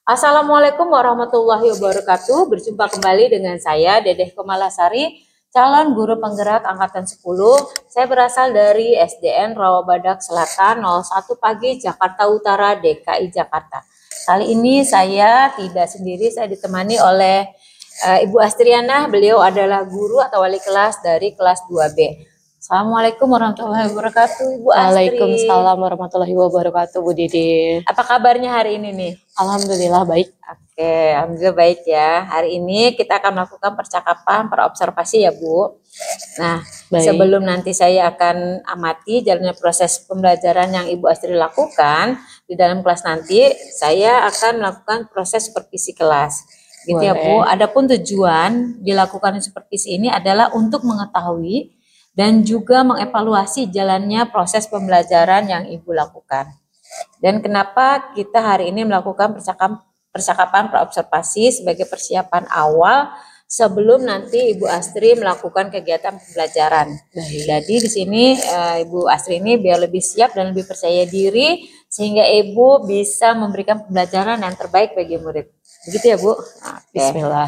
Assalamualaikum warahmatullahi wabarakatuh. Berjumpa kembali dengan saya Dedeh Komalasari, calon guru penggerak angkatan 10. Saya berasal dari SDN Rawabadak Selatan 01 Pagi, Jakarta Utara, DKI Jakarta. Kali ini saya tidak sendiri, saya ditemani oleh Ibu Astriana. Beliau adalah guru atau wali kelas dari kelas 2B. Assalamualaikum warahmatullahi wabarakatuh, Ibu Astri. Waalaikumsalam warahmatullahi wabarakatuh, Bu Dede. Apa kabarnya hari ini nih? Alhamdulillah baik. Oke, alhamdulillah baik ya. Hari ini kita akan melakukan percakapan, observasi ya, Bu. Nah, Baik. sebelum nanti saya akan amati jalannya proses pembelajaran yang Ibu Astri lakukan di dalam kelas nanti, saya akan melakukan proses supervisi kelas. Gitu ya, Bu. Adapun tujuan dilakukan supervisi ini adalah untuk mengetahui dan juga mengevaluasi jalannya proses pembelajaran yang Ibu lakukan. Dan kenapa kita hari ini melakukan percakapan praobservasi sebagai persiapan awal sebelum nanti Ibu Astri melakukan kegiatan pembelajaran. Jadi di sini Ibu Astri ini biar lebih siap dan lebih percaya diri sehingga Ibu bisa memberikan pembelajaran yang terbaik bagi murid. Begitu ya, Bu? Bismillah.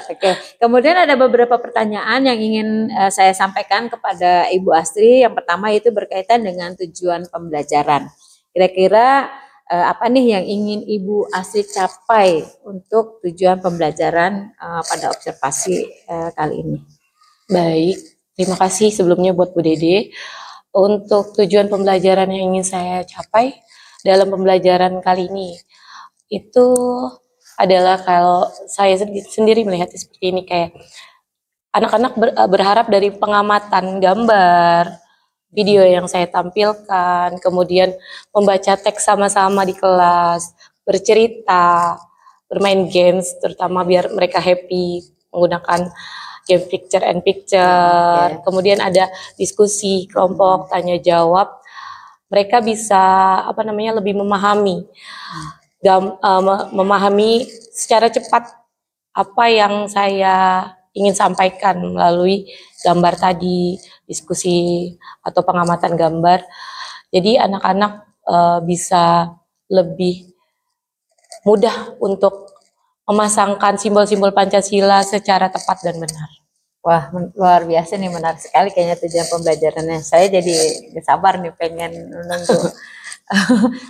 Oke. Kemudian ada beberapa pertanyaan yang ingin saya sampaikan kepada Ibu Astri. Yang pertama itu berkaitan dengan tujuan pembelajaran. Kira-kira apa nih yang ingin Ibu Astri capai untuk tujuan pembelajaran pada observasi kali ini? Baik, terima kasih sebelumnya buat Bu Dede. Untuk tujuan pembelajaran yang ingin saya capai dalam pembelajaran kali ini, itu adalah kalau saya sendiri melihat seperti ini, kayak anak-anak berharap dari pengamatan gambar, video yang saya tampilkan, kemudian membaca teks sama-sama di kelas, bercerita, bermain games, terutama biar mereka happy menggunakan game picture and picture. Kemudian ada diskusi kelompok, tanya jawab. Mereka bisa lebih memahami, memahami secara cepat apa yang saya ingin sampaikan melalui gambar tadi, diskusi atau pengamatan gambar. Jadi anak-anak bisa lebih mudah untuk memasangkan simbol-simbol Pancasila secara tepat dan benar. Wah, luar biasa nih, menarik sekali kayaknya tujuan pembelajarannya. Saya jadi sabar nih pengen menunggu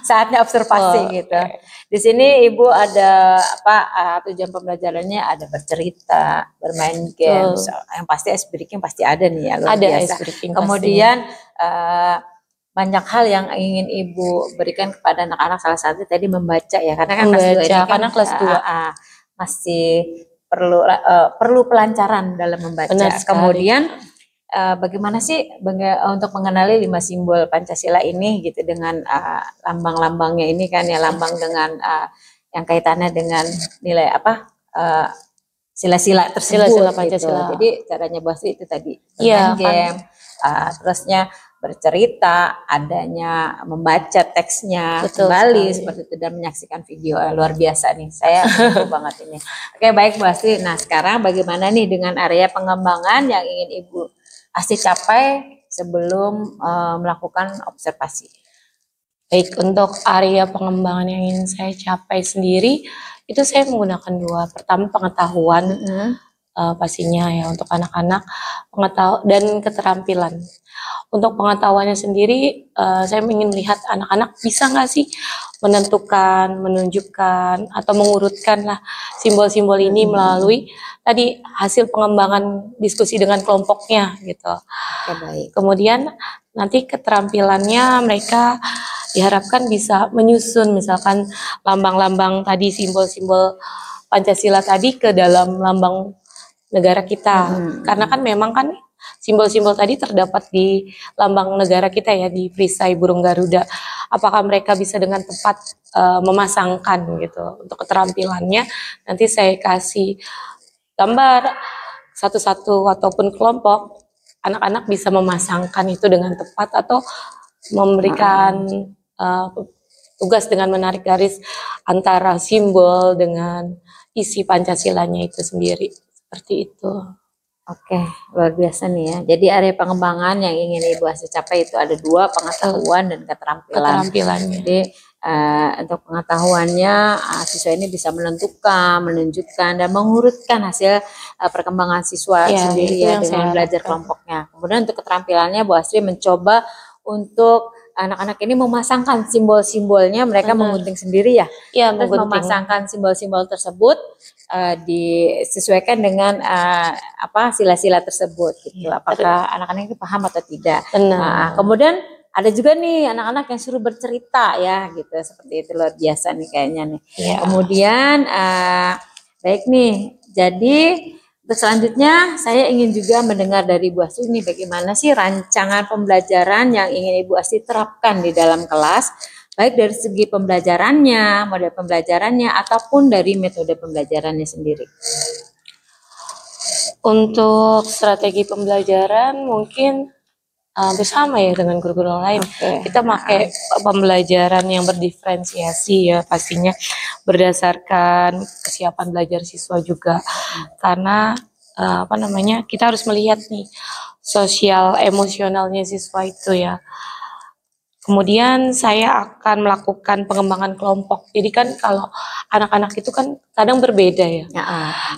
saatnya observasi gitu. Di sini Ibu ada tujuan pembelajarannya, ada bercerita, bermain games, yang pasti ice breaking pasti ada nih ya, luar biasa. Kemudian banyak hal yang ingin Ibu berikan kepada anak-anak, salah satu tadi membaca ya, karena kan kelas 2 ini kan kelas 2 masih perlu pelancaran dalam membaca. Kemudian bagaimana sih untuk mengenali 5 simbol Pancasila ini gitu, dengan lambang-lambangnya ini kan ya, lambang dengan yang kaitannya dengan nilai sila-sila tersebut, sila-sila Pancasila. Gitu. Jadi caranya bahas itu tadi bermain game, terusnya bercerita, adanya membaca teksnya kembali seperti itu, dan menyaksikan video. Luar biasa nih, saya suka banget ini. Oke, baik Bu Astri. Nah, sekarang bagaimana nih dengan area pengembangan yang ingin Ibu Astri capai sebelum melakukan observasi? Baik, untuk area pengembangan yang ingin saya capai sendiri, itu saya menggunakan 2. Pertama, pengetahuan, pastinya ya untuk anak-anak, pengetahuan dan keterampilan. Untuk pengetahuannya sendiri, saya ingin melihat anak-anak bisa nggak sih menentukan, menunjukkan, atau mengurutkan lah simbol-simbol ini melalui tadi hasil pengembangan diskusi dengan kelompoknya gitu. Baik. Kemudian nanti keterampilannya mereka diharapkan bisa menyusun misalkan lambang-lambang tadi, simbol-simbol Pancasila tadi ke dalam lambang negara kita. Karena kan memang kan simbol-simbol tadi terdapat di lambang negara kita ya, di perisai burung Garuda. Apakah mereka bisa dengan tepat memasangkan gitu. Untuk keterampilannya nanti saya kasih gambar satu-satu ataupun kelompok, anak-anak bisa memasangkan itu dengan tepat atau memberikan tugas dengan menarik garis antara simbol dengan isi Pancasilanya itu sendiri. Seperti itu. Oke, luar biasa nih ya. Jadi area pengembangan yang ingin Ibu Astri capai itu ada 2, pengetahuan dan keterampilan. Keterampilannya. Jadi Untuk pengetahuannya, siswa ini bisa menunjukkan dan mengurutkan hasil perkembangan siswa sendiri ya dengan belajar kelompoknya. Kemudian untuk keterampilannya, Bu Astri mencoba untuk anak-anak ini memasangkan simbol-simbolnya, mereka menggunting sendiri ya. Terus memasangkan simbol-simbol tersebut disesuaikan dengan sila-sila tersebut gitu. Apakah anak-anak ini paham atau tidak? Kemudian ada juga nih anak-anak yang suruh bercerita ya gitu, seperti itu, luar biasa nih kayaknya nih. Kemudian baik nih, jadi untuk selanjutnya saya ingin juga mendengar dari Bu Astri nih, bagaimana sih rancangan pembelajaran yang ingin Ibu Astri terapkan di dalam kelas, baik dari segi pembelajarannya, model pembelajarannya, ataupun dari metode pembelajarannya sendiri. Untuk strategi pembelajaran mungkin bersama ya dengan guru-guru lain. Kita pakai pembelajaran yang berdiferensiasi ya, pastinya berdasarkan kesiapan belajar siswa juga. Karena kita harus melihat nih sosial emosionalnya siswa itu ya. Kemudian saya akan melakukan pengembangan kelompok. Jadi kan kalau anak-anak itu kan kadang berbeda ya.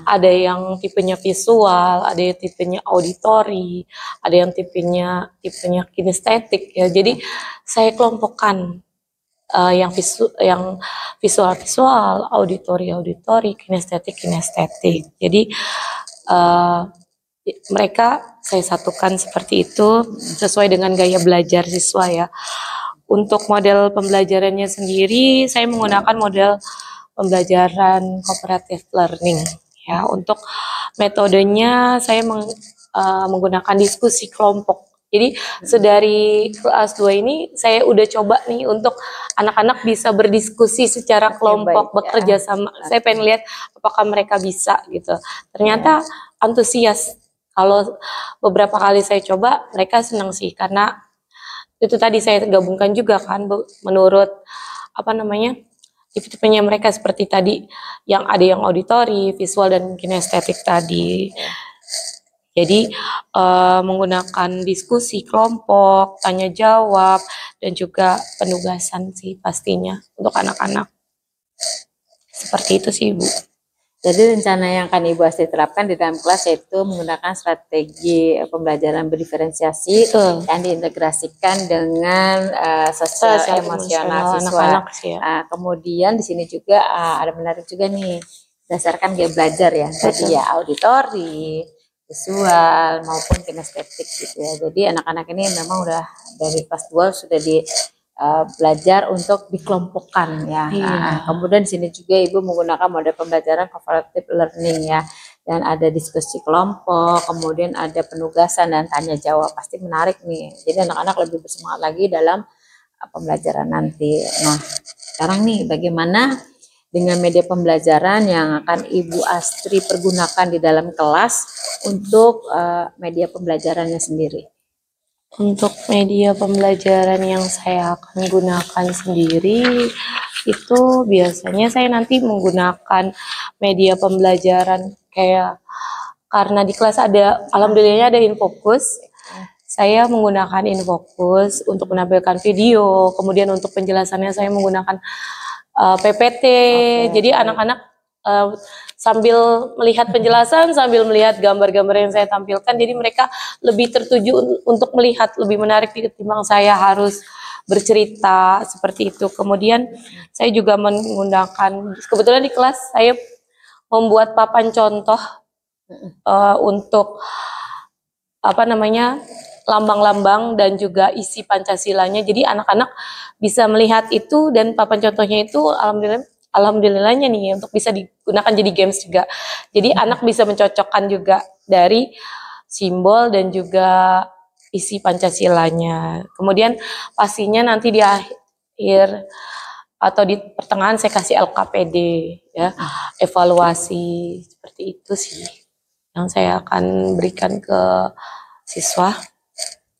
Ada yang tipenya visual, ada yang tipenya auditori, ada yang tipenya kinestetik ya. Jadi saya kelompokkan yang visual, auditori, kinestetik. Jadi mereka saya satukan seperti itu sesuai dengan gaya belajar siswa ya. Untuk model pembelajarannya sendiri, saya menggunakan model pembelajaran cooperative learning ya. Untuk metodenya saya menggunakan diskusi kelompok. Jadi sedari kelas 2 ini saya udah coba nih untuk anak-anak bisa berdiskusi secara kelompok, bekerja sama. Saya pengen lihat apakah mereka bisa gitu. Ternyata antusias. Kalau beberapa kali saya coba, mereka senang sih, karena itu tadi saya gabungkan juga kan, menurut tipe-tipenya mereka seperti tadi, yang ada yang auditori, visual, dan kinestetik tadi. Jadi menggunakan diskusi kelompok, tanya jawab, dan juga penugasan sih pastinya untuk anak-anak. Seperti itu sih, Bu. Jadi rencana yang akan Ibu Astri terapkan di dalam kelas yaitu menggunakan strategi pembelajaran berdiferensiasi yang diintegrasikan dengan sosial emosional siswa. Kemudian di sini juga ada menarik juga nih, berdasarkan gaya belajar ya. Tadi ya auditori, visual maupun kinestetik gitu ya. Jadi anak-anak ini memang udah dari kelas 2 sudah belajar untuk dikelompokkan ya. Kemudian di sini juga Ibu menggunakan model pembelajaran cooperative learning ya, dan ada diskusi kelompok, kemudian ada penugasan dan tanya jawab. Pasti menarik nih. Jadi anak-anak lebih bersemangat lagi dalam pembelajaran nanti. Nah, sekarang nih bagaimana dengan media pembelajaran yang akan Ibu Astri pergunakan di dalam kelas untuk media pembelajarannya sendiri? Untuk media pembelajaran yang saya akan gunakan sendiri itu biasanya saya nanti menggunakan media pembelajaran karena di kelas alhamdulillahnya ada Infocus. Saya menggunakan Infocus untuk menampilkan video, kemudian untuk penjelasannya saya menggunakan PPT. Jadi anak-anak sambil melihat penjelasan, sambil melihat gambar-gambar yang saya tampilkan, jadi mereka lebih tertuju untuk melihat, lebih menarik ketimbang saya harus bercerita seperti itu. Kemudian saya juga menggunakan, kebetulan di kelas saya membuat papan contoh untuk lambang-lambang dan juga isi Pancasilanya. Jadi anak-anak bisa melihat itu, dan papan contohnya itu alhamdulillahnya nih untuk bisa digunakan jadi games juga. Jadi anak bisa mencocokkan juga dari simbol dan juga isi Pancasilanya. Kemudian pastinya nanti di akhir atau di pertengahan saya kasih LKPD ya, evaluasi. Seperti itu sih yang saya akan berikan ke siswa.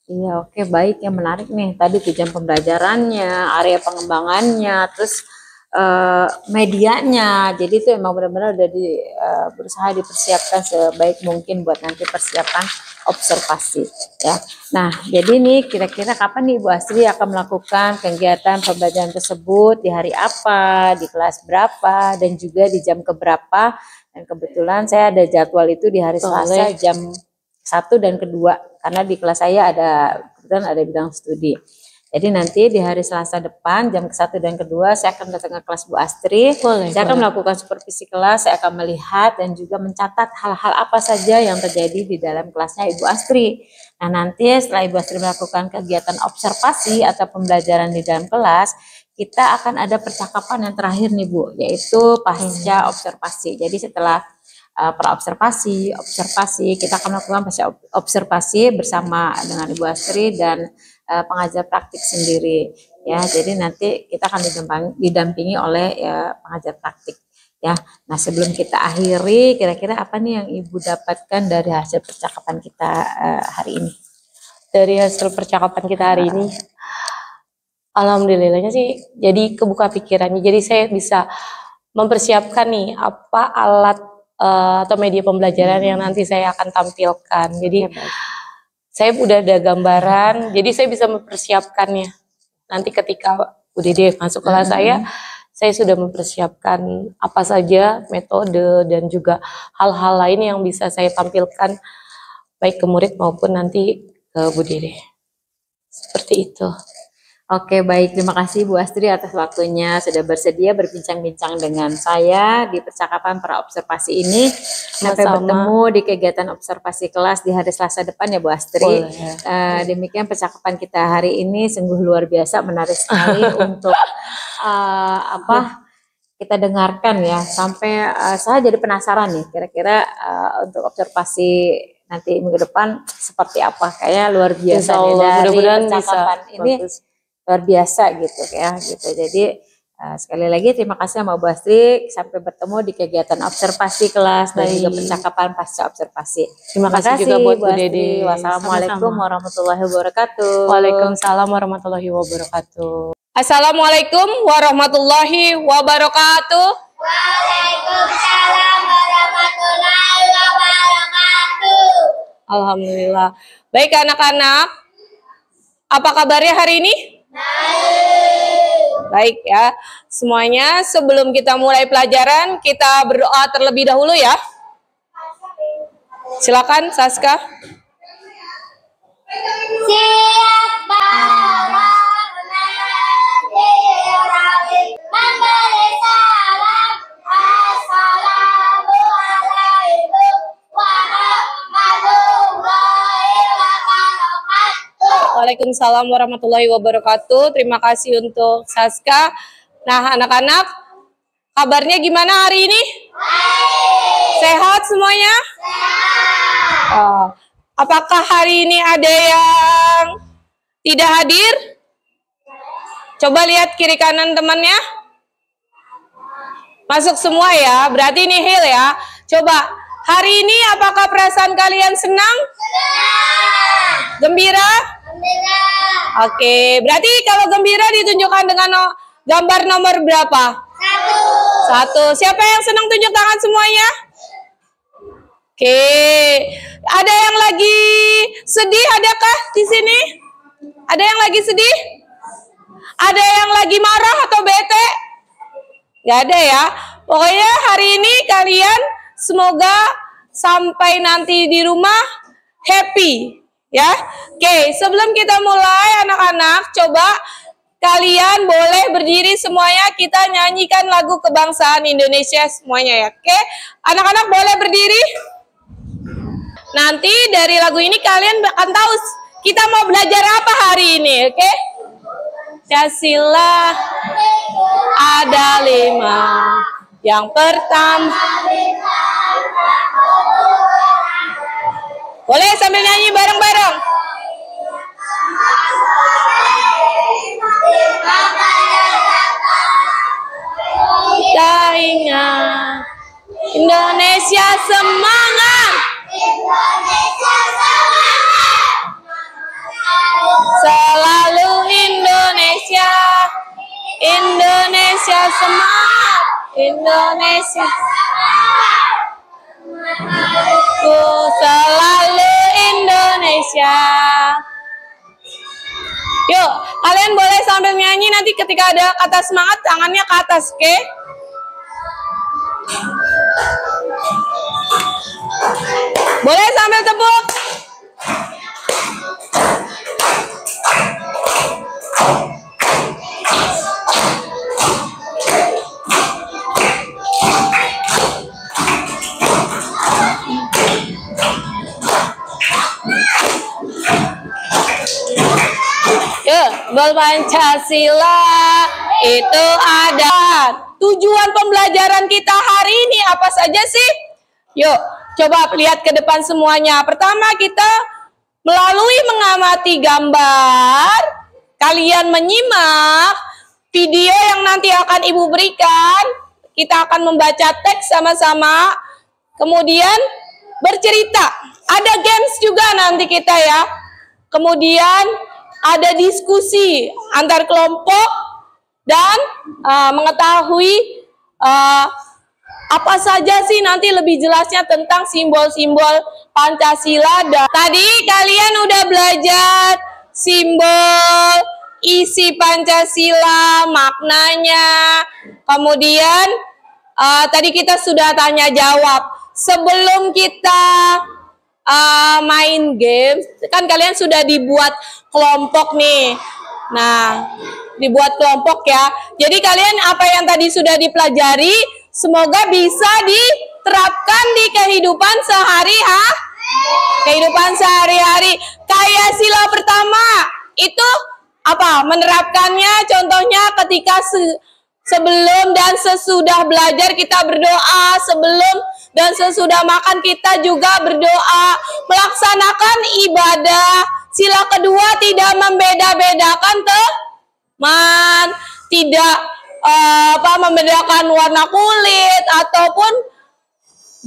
Iya, oke, baik, yang menarik nih. Tadi tujuan pembelajarannya, area pengembangannya, terus medianya. Jadi itu emang benar-benar udah berusaha dipersiapkan sebaik mungkin buat nanti persiapan observasi ya. Nah, jadi nih kira-kira kapan nih Ibu Astri akan melakukan kegiatan pembelajaran tersebut, di hari apa, di kelas berapa, dan juga di jam keberapa. Dan kebetulan saya ada jadwal itu di hari Selasa jam 1 dan kedua, karena di kelas saya kebetulan ada bidang studi. Jadi nanti di hari Selasa depan jam ke-1 dan kedua saya akan datang ke kelas Bu Astri. Saya akan melakukan supervisi kelas, saya akan melihat dan juga mencatat hal-hal apa saja yang terjadi di dalam kelasnya Ibu Astri. Nah, nanti setelah Ibu Astri melakukan kegiatan observasi atau pembelajaran di dalam kelas, kita akan ada percakapan yang terakhir nih Bu, yaitu pasca observasi. Jadi setelah observasi, kita akan melakukan pasca observasi bersama dengan Ibu Astri dan pengajar praktik sendiri ya. Jadi nanti kita akan didampingi oleh pengajar praktik ya. Nah, sebelum kita akhiri, kira-kira apa nih yang Ibu dapatkan dari hasil percakapan kita hari ini? Dari hasil percakapan kita hari ini, alhamdulillahnya sih jadi kebuka pikirannya. Jadi saya bisa mempersiapkan nih apa alat atau media pembelajaran yang nanti saya akan tampilkan. Jadi saya udah ada gambaran, jadi saya bisa mempersiapkannya. Nanti ketika UDD masuk kelas saya sudah mempersiapkan apa saja metode dan juga hal-hal lain yang bisa saya tampilkan baik ke murid maupun nanti ke Bu Dede. Seperti itu. Oke, baik. Terima kasih Bu Astri atas waktunya sudah bersedia berbincang-bincang dengan saya di percakapan para observasi ini. Sampai bertemu di kegiatan observasi kelas di hari Selasa depan ya Bu Astri. Demikian percakapan kita hari ini sungguh luar biasa, menarik sekali untuk kita dengarkan ya. Sampai saya jadi penasaran nih kira-kira untuk observasi nanti minggu depan seperti apa. Kayaknya luar biasa nih dari percakapan ini. Luar biasa gitu ya gitu. Jadi sekali lagi terima kasih sama Bu Astri, sampai bertemu di kegiatan observasi kelas dan juga percakapan pasca observasi. Terima kasih juga buat Bu Dede. Wassalamualaikum warahmatullahi wabarakatuh. Waalaikumsalam warahmatullahi wabarakatuh. Assalamualaikum warahmatullahi wabarakatuh. Waalaikumsalam warahmatullahi wabarakatuh. Alhamdulillah. Baik anak-anak, apa kabarnya hari ini? Baik ya, semuanya sebelum kita mulai pelajaran, kita berdoa terlebih dahulu ya. Silakan Saska. Waalaikumsalam warahmatullahi wabarakatuh. Terima kasih untuk Saska. Nah, anak-anak, kabarnya gimana hari ini? Sehat semuanya? Apakah hari ini ada yang tidak hadir? Coba lihat kiri kanan temannya. Masuk semua ya, berarti ini nihil ya. Coba, hari ini apakah perasaan kalian senang? Gembira? Oke, berarti kalau gembira ditunjukkan dengan gambar nomor berapa? 1. Siapa yang senang tunjuk tangan semuanya? Oke, ada yang lagi sedih? Adakah di sini? Ada yang lagi sedih? Ada yang lagi marah atau bete? Gak ada ya. Pokoknya hari ini kalian semoga sampai nanti di rumah happy. Ya, oke. Sebelum kita mulai, anak-anak, coba kalian boleh berdiri semuanya. Kita nyanyikan lagu kebangsaan Indonesia semuanya ya. Oke, anak-anak boleh berdiri. Nanti dari lagu ini kalian akan tahu kita mau belajar apa hari ini. Oke, Pancasila ada 5. Yang pertama. Boleh sambil nyanyi bareng-bareng. Kita ingat Indonesia semangat. Selalu Indonesia. Indonesia Indonesia semangat, Indonesia. Ku selalu Indonesia. Yuk, kalian boleh sambil nyanyi, nanti ketika ada kata semangat tangannya ke atas, oke? Boleh sambil tepuk. Simbol Pancasila itu ada. Tujuan pembelajaran kita hari ini apa saja sih? Yuk, coba lihat ke depan semuanya. Pertama, kita melalui mengamati gambar, kalian menyimak video yang nanti akan Ibu berikan. Kita akan membaca teks sama-sama, kemudian bercerita. Ada games juga nanti kita ya. Kemudian ada diskusi antar kelompok dan mengetahui apa saja sih nanti lebih jelasnya tentang simbol-simbol Pancasila. Tadi kalian udah belajar simbol, isi Pancasila, maknanya. Kemudian tadi kita sudah tanya jawab. Sebelum kita main games, kan kalian sudah dibuat kelompok nih. Nah, dibuat kelompok ya. Jadi kalian apa yang tadi sudah dipelajari, semoga bisa diterapkan di kehidupan sehari-hari. Kayak sila pertama, itu apa? Menerapkannya contohnya ketika sebelum dan sesudah belajar kita berdoa, sebelum dan sesudah makan kita juga berdoa, melaksanakan ibadah. Sila kedua tidak membeda-bedakan teman, tidak membedakan warna kulit ataupun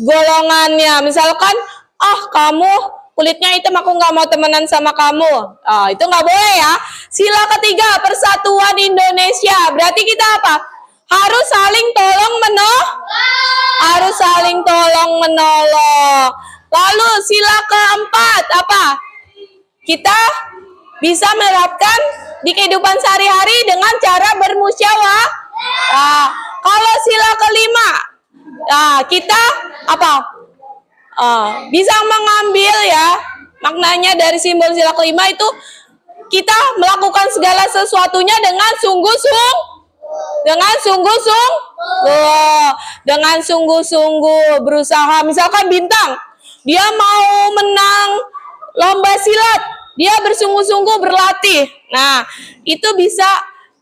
golongannya. Misalkan, kamu kulitnya hitam, aku nggak mau temenan sama kamu. Itu nggak boleh ya. Sila ketiga, persatuan Indonesia. Berarti kita apa? Harus saling tolong menolong. Lalu sila keempat apa? Kita bisa menerapkan di kehidupan sehari-hari dengan cara bermusyawarah. Kalau sila kelima, kita apa? Bisa mengambil ya, maknanya dari simbol sila kelima itu kita melakukan segala sesuatunya dengan sungguh-sungguh berusaha. Misalkan Bintang, dia mau menang lomba silat, dia bersungguh-sungguh berlatih. Nah, itu bisa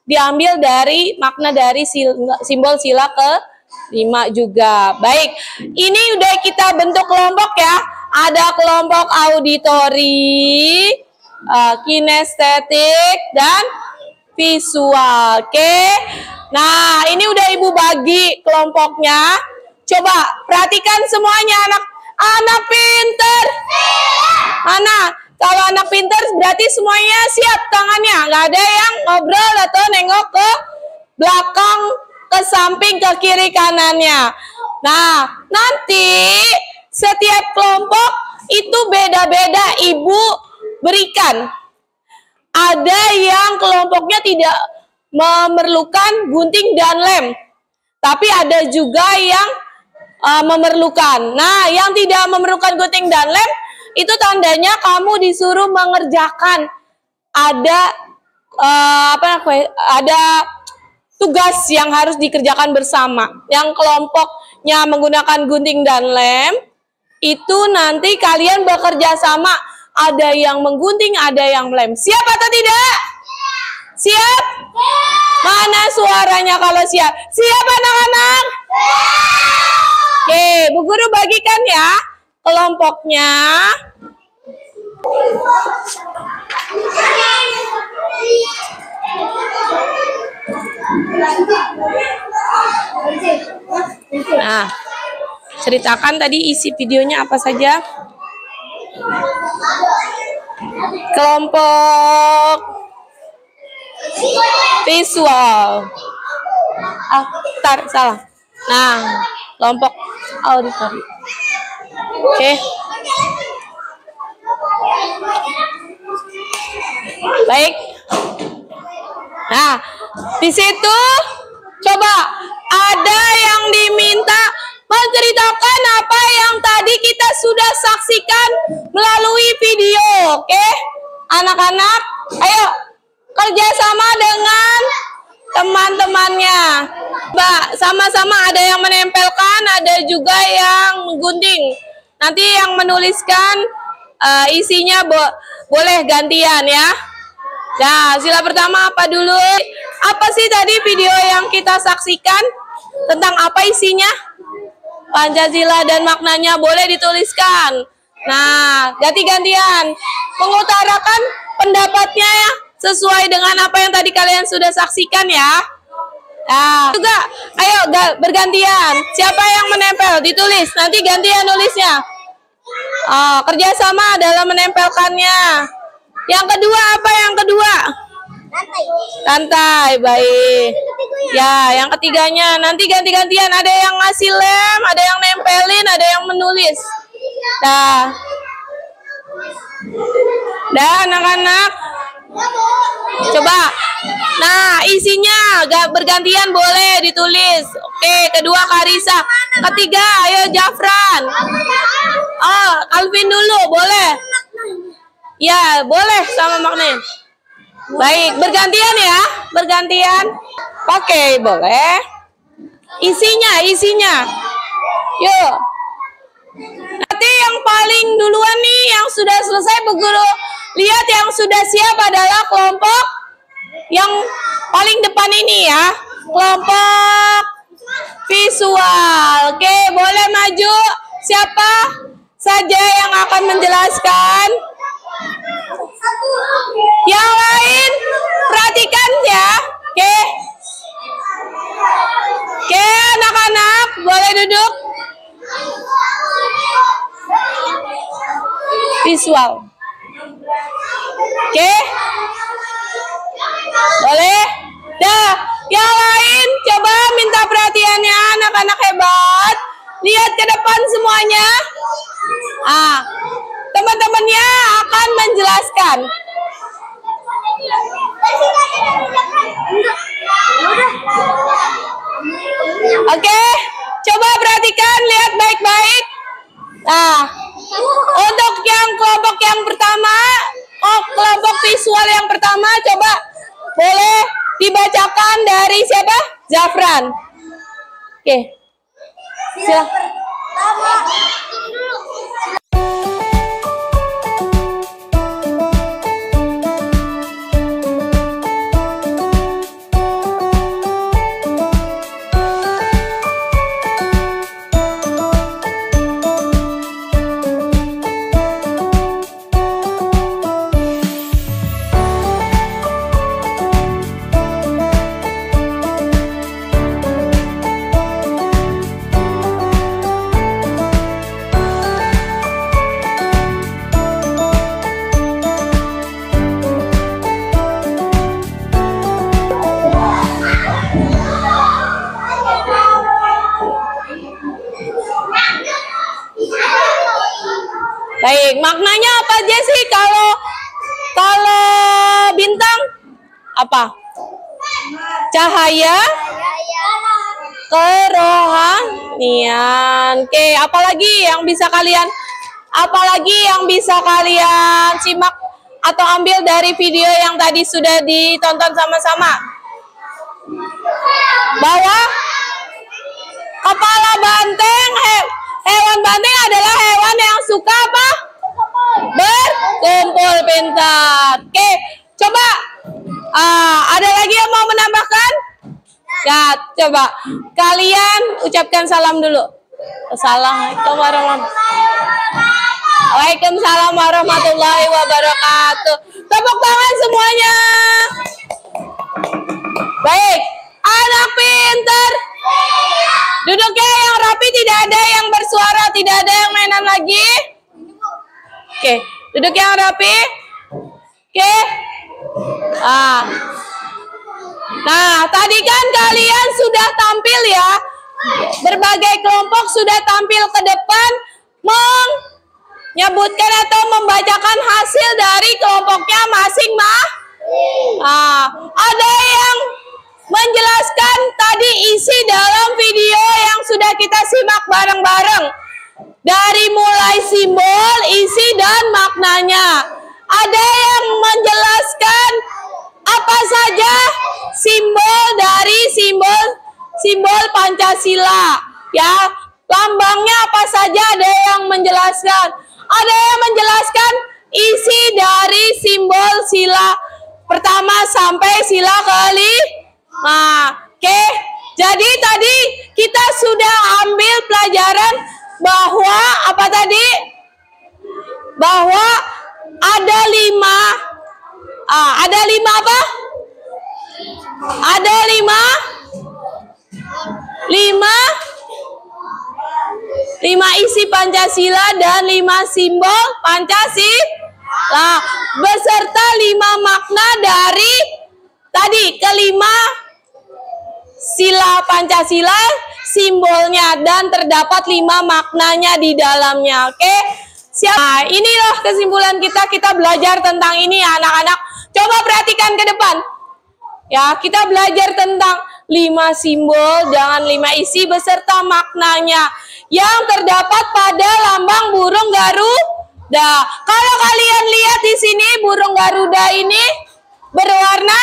diambil dari makna dari simbol sila ke-5 juga. Baik, ini udah kita bentuk kelompok ya. Ada kelompok auditori, kinestetik, dan visual. Oke. Nah, ini udah Ibu bagi kelompoknya. Coba perhatikan semuanya, anak pinter. Mana? Kalau anak pinter berarti semuanya siap tangannya. Nggak ada yang ngobrol atau nengok ke belakang, ke samping, ke kiri kanannya. Nah, nanti setiap kelompok itu beda-beda Ibu berikan. Ada yang kelompoknya tidak memerlukan gunting dan lem, tapi ada juga yang memerlukan. Nah, yang tidak memerlukan gunting dan lem, itu tandanya kamu disuruh mengerjakan. Ada ada tugas yang harus dikerjakan bersama. Yang kelompoknya menggunakan gunting dan lem, itu nanti kalian bekerja sama. Ada yang menggunting, ada yang lem. Siap atau tidak? Siap? Mana suaranya kalau siap? Siap anak-anak? Oke, Bu Guru bagikan ya kelompoknya. Nah, ceritakan tadi isi videonya apa saja. Kelompok visual. Tar, salah. Nah, kelompok auditori. Oke. Baik. Nah, di situ coba ada yang diminta menceritakan apa yang tadi kita sudah saksikan melalui video. Oke, anak-anak, ayo kerjasama dengan teman-temannya. Mbak, sama-sama ada yang menempelkan, ada juga yang menggunting. Nanti yang menuliskan isinya boleh gantian ya. Nah, sila pertama apa dulu? Apa sih tadi video yang kita saksikan? Tentang apa isinya? Pancasila dan maknanya boleh dituliskan. Nah, ganti-gantian. Mengutarakan pendapatnya ya, sesuai dengan apa yang tadi kalian sudah saksikan ya. Nah, juga ayo bergantian. Siapa yang menempel? Ditulis. Nanti gantian nulisnya. Kerjasama dalam menempelkannya. Yang kedua apa yang kedua? Santai, baik. Ya, yang ketiganya nanti ganti-gantian. Ada yang ngasih lem, ada yang nempelin, ada yang menulis. Dah anak-anak. Coba. Nah, isinya bergantian boleh ditulis. Oke, kedua Karisa. Ketiga, ayo Jafran. Alvin dulu, boleh. Ya, boleh sama maknanya. Baik, bergantian ya, bergantian. Oke, boleh. Isinya. Yuk. Nanti yang paling duluan nih, yang sudah selesai, Bu Guru lihat yang sudah siap adalah kelompok yang paling depan ini ya. Kelompok visual. Oke, boleh maju. Siapa saja yang akan menjelaskan? Yang lain perhatikan ya. Oke, anak-anak boleh duduk. Visual. Oke. Boleh? Dah, yang lain coba minta perhatiannya anak-anak hebat. Lihat ke depan semuanya. Teman-temannya akan menjelaskan. Oke, coba perhatikan, lihat baik-baik. Nah, untuk yang kelompok yang pertama, kelompok visual yang pertama, coba boleh dibacakan dari siapa? Zafran. Oke, silakan. Baik, maknanya apa aja sih kalau bintang? Apa? Cahaya, kerohanian. Oke, apalagi yang bisa kalian simak atau ambil dari video yang tadi sudah ditonton sama-sama? Bahwa kepala banteng, hewan banteng adalah hewan yang suka apa? Berkumpul, pintar. Oke, coba ada lagi yang mau menambahkan? Ya, coba kalian ucapkan salam dulu. Assalamualaikum warahmatullahi wabarakatuh. Tepuk tangan semuanya. Baik, anak pintar. Duduknya yang rapi, tidak ada yang bersuara, tidak ada yang mainan lagi. Oke, duduk yang rapi. Oke. Nah, tadi kan kalian sudah tampil ya. Berbagai kelompok sudah tampil ke depan menyebutkan atau membacakan hasil dari kelompoknya masing-masing. Ada yang menjelaskan tadi isi dalam video yang sudah kita simak bareng-bareng. Dari mulai simbol, isi, dan maknanya. Ada yang menjelaskan apa saja simbol dari simbol Pancasila. Ya, lambangnya apa saja, ada yang menjelaskan. Ada yang menjelaskan isi dari simbol sila pertama sampai sila kelima. Oke, jadi tadi kita sudah ambil pelajaran bahwa apa tadi? Bahwa ada 5 apa? Ada 5 isi Pancasila dan 5 simbol Pancasila beserta 5 makna dari tadi kelima sila Pancasila simbolnya, dan terdapat 5 maknanya di dalamnya. Oke, siap. Nah, inilah kesimpulan kita belajar tentang ini ya anak-anak. Coba perhatikan ke depan. Ya, kita belajar tentang 5 simbol dengan 5 isi beserta maknanya yang terdapat pada lambang burung Garuda. Kalau kalian lihat di sini burung Garuda ini berwarna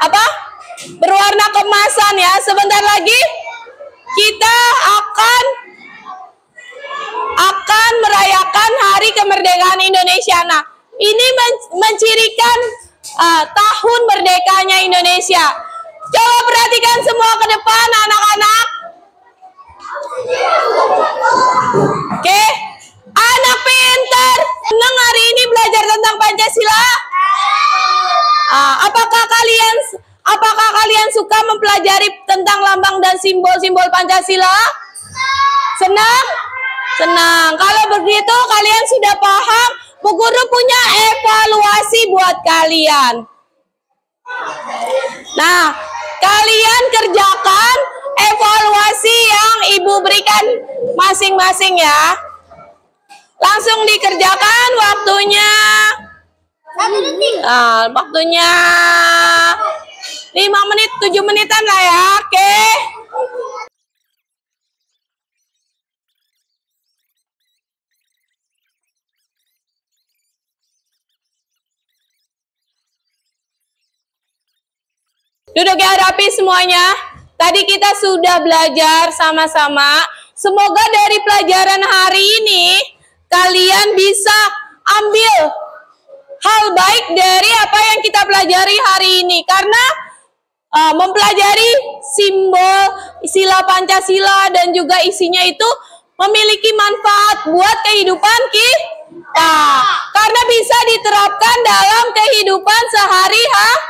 apa? Berwarna kemasan ya. Sebentar lagi kita akan merayakan Hari Kemerdekaan Indonesia. Nah, ini mencirikan tahun merdekanya Indonesia. Coba perhatikan semua ke depan anak-anak. Oke, anak pintar. Senang hari ini belajar tentang Pancasila? Apakah kalian suka mempelajari tentang lambang dan simbol-simbol Pancasila? Senang? Senang. Kalau begitu kalian sudah paham, Bu Guru punya evaluasi buat kalian. Nah, kalian kerjakan evaluasi yang Ibu berikan masing-masing ya. Langsung dikerjakan waktunya. Waktunya 5 menit, 7 menitan lah ya. Oke. Duduk ya rapi semuanya. Tadi kita sudah belajar sama-sama. Semoga dari pelajaran hari ini kalian bisa ambil hal baik dari apa yang kita pelajari hari ini. Karena mempelajari simbol sila Pancasila dan juga isinya itu memiliki manfaat buat kehidupan kita. Karena bisa diterapkan dalam kehidupan sehari-hari.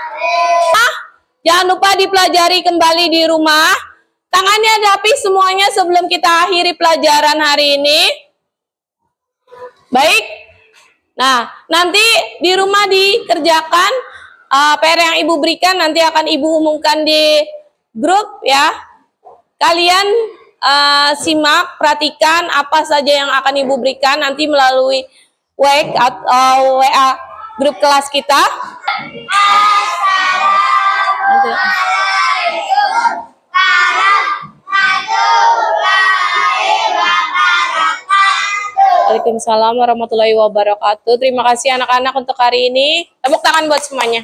Jangan lupa dipelajari kembali di rumah. Tangannya rapi semuanya sebelum kita akhiri pelajaran hari ini. Baik. Nah, nanti di rumah dikerjakan PR yang Ibu berikan, nanti akan Ibu umumkan di grup ya. Kalian simak, perhatikan apa saja yang akan Ibu berikan nanti melalui WA grup kelas kita. Waalaikumsalam warahmatullahi wabarakatuh. Terima kasih anak-anak untuk hari ini. Tepuk tangan buat semuanya.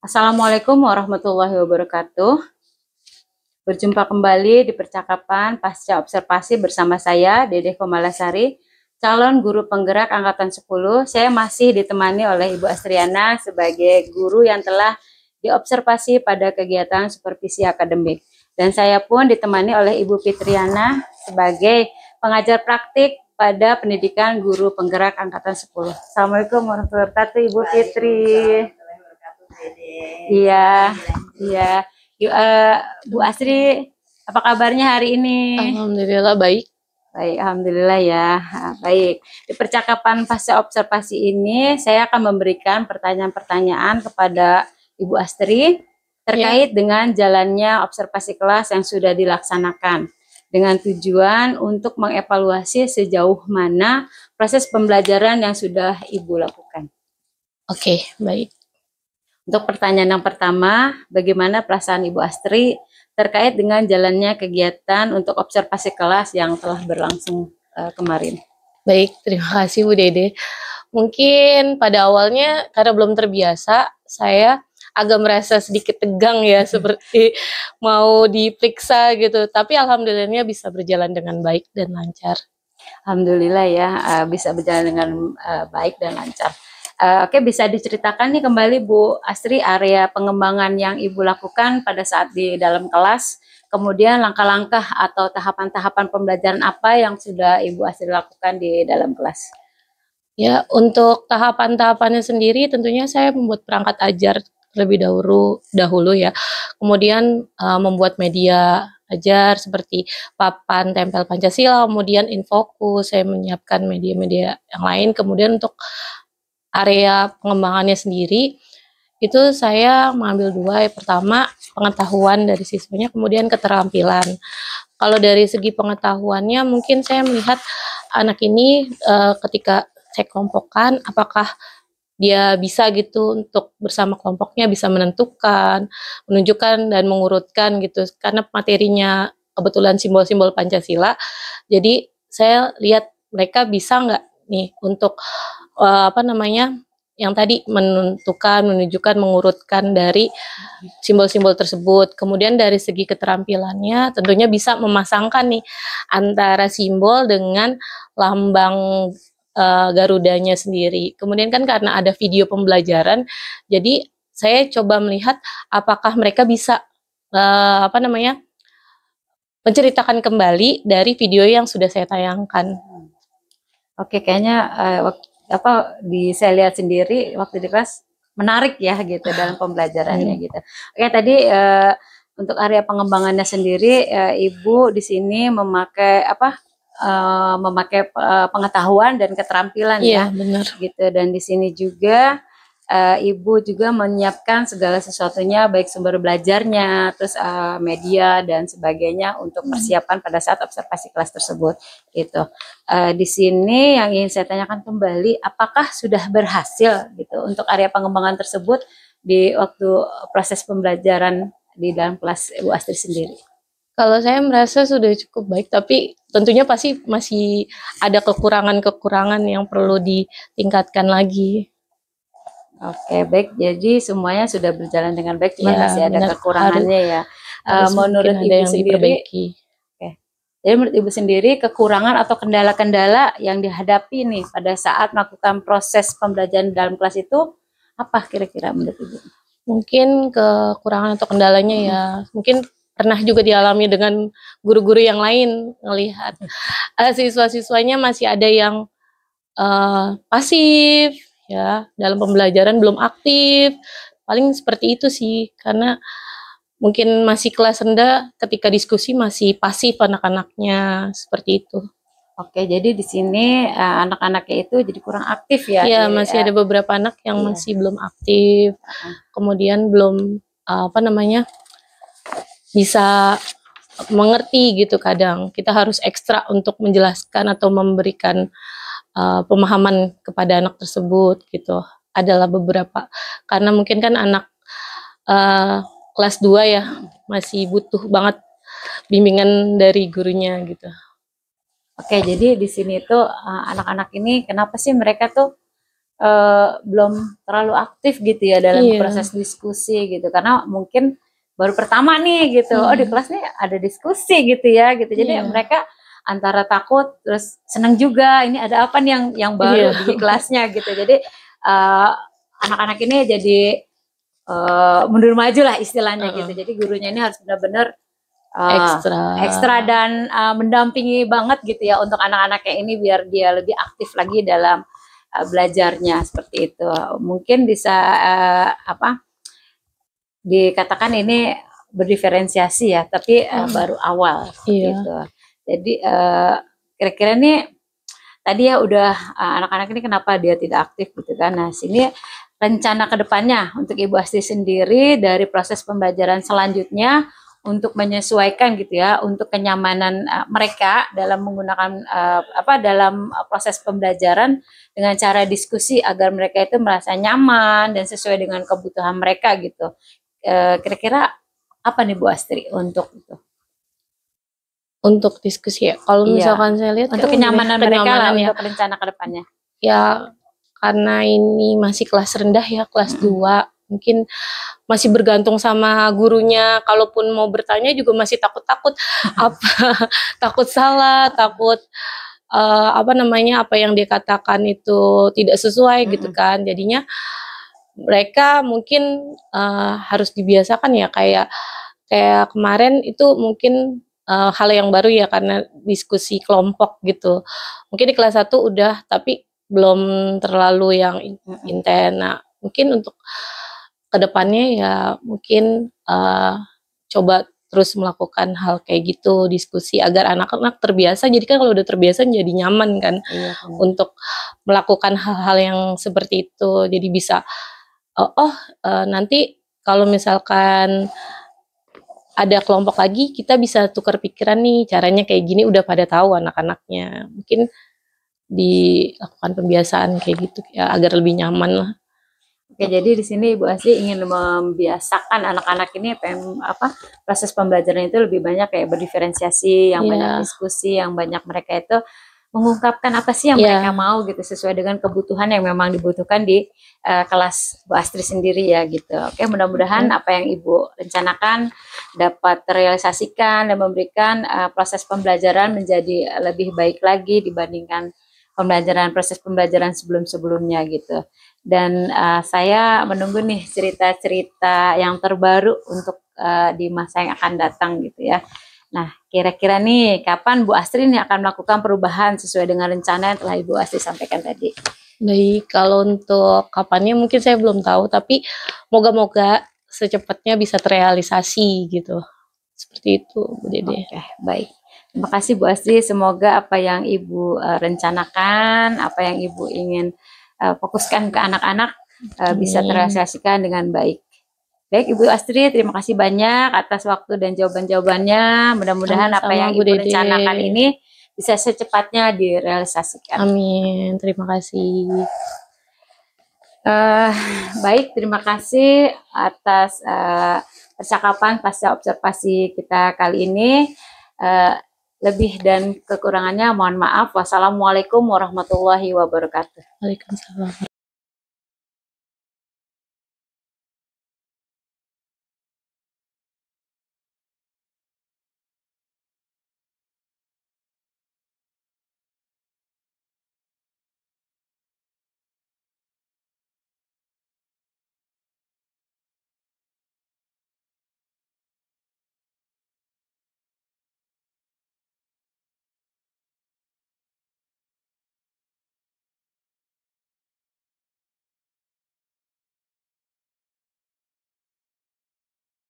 Assalamualaikum warahmatullahi wabarakatuh. Berjumpa kembali di percakapan pasca observasi bersama saya, Dedeh Komalasari, calon guru penggerak angkatan 10. Saya masih ditemani oleh Ibu Astriana sebagai guru yang telah diobservasi pada kegiatan supervisi akademik. Dan saya pun ditemani oleh Ibu Fitriana sebagai pengajar praktik pada pendidikan guru penggerak angkatan 10. Assalamualaikum warahmatullahi wabarakatuh, Ibu Fitri. Iya. Bu Astri, apa kabarnya hari ini? Alhamdulillah baik. Baik, alhamdulillah ya. Baik. Di percakapan pasca observasi ini, saya akan memberikan pertanyaan-pertanyaan kepada Ibu Astri terkait dengan jalannya observasi kelas yang sudah dilaksanakan dengan tujuan untuk mengevaluasi sejauh mana proses pembelajaran yang sudah Ibu lakukan. Oke, baik. Untuk pertanyaan yang pertama, bagaimana perasaan Ibu Astri terkait dengan jalannya kegiatan untuk observasi kelas yang telah berlangsung kemarin? Baik, terima kasih Bu Dede. Mungkin pada awalnya karena belum terbiasa, saya agak merasa sedikit tegang ya, seperti mau diperiksa gitu. Tapi alhamdulillahnya bisa berjalan dengan baik dan lancar. Alhamdulillah ya, bisa berjalan dengan baik dan lancar. Oke, bisa diceritakan nih kembali Bu Astri area pengembangan yang Ibu lakukan pada saat di dalam kelas, kemudian langkah-langkah atau tahapan-tahapan pembelajaran apa yang sudah Ibu Astri lakukan di dalam kelas? Ya, untuk tahapan-tahapannya sendiri tentunya saya membuat perangkat ajar terlebih dahulu ya. Kemudian membuat media ajar seperti papan tempel Pancasila, kemudian infokus, saya menyiapkan media-media yang lain. Kemudian untuk area pengembangannya sendiri, itu saya mengambil dua. Yang pertama, pengetahuan dari siswanya, kemudian keterampilan. Kalau dari segi pengetahuannya, mungkin saya melihat anak ini ketika saya kelompokkan, apakah dia bisa gitu untuk bersama kelompoknya bisa menentukan, menunjukkan dan mengurutkan gitu. Karena materinya kebetulan simbol-simbol Pancasila, jadi saya lihat mereka bisa nggak nih untuk yang tadi menentukan, menunjukkan, mengurutkan dari simbol-simbol tersebut. Kemudian dari segi keterampilannya tentunya bisa memasangkan nih antara simbol dengan lambang Garudanya sendiri. Kemudian kan karena ada video pembelajaran, jadi saya coba melihat apakah mereka bisa menceritakan kembali dari video yang sudah saya tayangkan. Oke, kayaknya saya lihat sendiri waktu di kelas menarik ya gitu dalam pembelajarannya gitu. Oke, tadi untuk area pengembangannya sendiri Ibu di sini memakai pengetahuan dan keterampilan ya, benar. Gitu. Dan di sini juga Ibu juga menyiapkan segala sesuatunya, baik sumber belajarnya, terus media dan sebagainya untuk persiapan pada saat observasi kelas tersebut. Gitu. Di sini yang ingin saya tanyakan kembali, apakah sudah berhasil gitu untuk area pengembangan tersebut di waktu proses pembelajaran di dalam kelas Ibu Astri sendiri? Kalau saya merasa sudah cukup baik, tapi tentunya pasti masih ada kekurangan-kekurangan yang perlu ditingkatkan lagi. Oke, baik. Jadi semuanya sudah berjalan dengan baik, cuma masih ada benar, kekurangannya ya. Menurut Ibu sendiri, jadi menurut Ibu sendiri kekurangan atau kendala-kendala yang dihadapi nih pada saat melakukan proses pembelajaran dalam kelas itu apa kira-kira menurut Ibu? Mungkin kekurangan atau kendalanya ya, mungkin pernah juga dialami dengan guru-guru yang lain, ngelihat siswa-siswanya masih ada yang pasif ya, dalam pembelajaran belum aktif, paling seperti itu sih, karena mungkin masih kelas rendah, ketika diskusi masih pasif anak-anaknya, seperti itu. Oke, jadi di sini anak-anaknya itu jadi kurang aktif ya? Iya, masih ada beberapa anak yang masih belum aktif, kemudian belum bisa mengerti gitu. Kadang kita harus ekstra untuk menjelaskan atau memberikan pemahaman kepada anak tersebut gitu. Adalah beberapa, karena mungkin kan anak kelas 2 ya, masih butuh banget bimbingan dari gurunya gitu. Oke, jadi di sini tuh anak-anak ini kenapa sih mereka tuh belum terlalu aktif gitu ya dalam proses diskusi gitu, karena mungkin baru pertama nih gitu. Oh, di kelas nih ada diskusi gitu ya gitu. Jadi mereka antara takut terus senang juga, ini ada apa nih yang baru di kelasnya gitu. Jadi anak-anak ini jadi mundur maju lah istilahnya gitu. Jadi gurunya ini harus benar-benar ekstra dan mendampingi banget gitu ya untuk anak-anaknya ini biar dia lebih aktif lagi dalam belajarnya, seperti itu. Mungkin bisa dikatakan ini berdiferensiasi ya, tapi baru awal gitu. Jadi kira-kira nih tadi ya udah anak-anak ini kenapa dia tidak aktif gitu kan. Nah, sini rencana kedepannya untuk Ibu Astri sendiri dari proses pembelajaran selanjutnya untuk menyesuaikan gitu ya, untuk kenyamanan mereka dalam menggunakan dalam proses pembelajaran dengan cara diskusi agar mereka itu merasa nyaman dan sesuai dengan kebutuhan mereka gitu. Kira-kira apa nih Bu Astri untuk itu? Untuk diskusi ya. Kalau misalkan saya lihat untuk kan kenyamanan mereka lah ya, untuk rencana kedepannya. Ya karena ini masih kelas rendah ya, kelas 2, mungkin masih bergantung sama gurunya. Kalaupun mau bertanya juga masih takut-takut takut salah, takut apa yang dia katakan itu tidak sesuai gitu kan. Jadinya mereka mungkin harus dibiasakan ya, kayak kemarin itu mungkin hal yang baru ya karena diskusi kelompok gitu. Mungkin di kelas 1 udah, tapi belum terlalu yang intens. Nah, mungkin untuk kedepannya ya mungkin coba terus melakukan hal kayak gitu, diskusi agar anak-anak terbiasa. Jadi kan kalau udah terbiasa jadi nyaman kan untuk melakukan hal-hal yang seperti itu. Jadi bisa nanti kalau misalkan ada kelompok lagi, kita bisa tukar pikiran nih, caranya kayak gini, udah pada tahu anak-anaknya. Mungkin dilakukan pembiasaan kayak gitu ya agar lebih nyaman lah. Oke, jadi di sini Ibu Astri ingin membiasakan anak-anak ini proses pembelajaran itu lebih banyak kayak berdiferensiasi, yang banyak diskusi, yang banyak mereka itu mengungkapkan apa sih yang mereka mau gitu sesuai dengan kebutuhan yang memang dibutuhkan di kelas Bu Astri sendiri ya gitu. Oke, mudah-mudahan apa yang Ibu rencanakan dapat terrealisasikan dan memberikan proses pembelajaran menjadi lebih baik lagi dibandingkan proses pembelajaran sebelum-sebelumnya gitu. Dan saya menunggu nih cerita-cerita yang terbaru untuk di masa yang akan datang gitu ya. Nah, kira-kira nih kapan Bu Astri nih akan melakukan perubahan sesuai dengan rencana yang telah Ibu Astri sampaikan tadi? Baik, kalau untuk kapannya mungkin saya belum tahu, tapi moga-moga secepatnya bisa terrealisasi gitu. Seperti itu, Bu Dede. Oke, baik. Terima kasih Bu Astri, semoga apa yang Ibu rencanakan, apa yang Ibu ingin fokuskan ke anak-anak bisa terrealisasikan dengan baik. Baik Ibu Astri, terima kasih banyak atas waktu dan jawaban-jawabannya. Mudah-mudahan apa yang Ibu rencanakan ini bisa secepatnya direalisasikan. Amin, terima kasih. Baik, terima kasih atas percakapan pasca observasi kita kali ini. Lebih dan kekurangannya mohon maaf. Wassalamualaikum warahmatullahi wabarakatuh. Waalaikumsalam.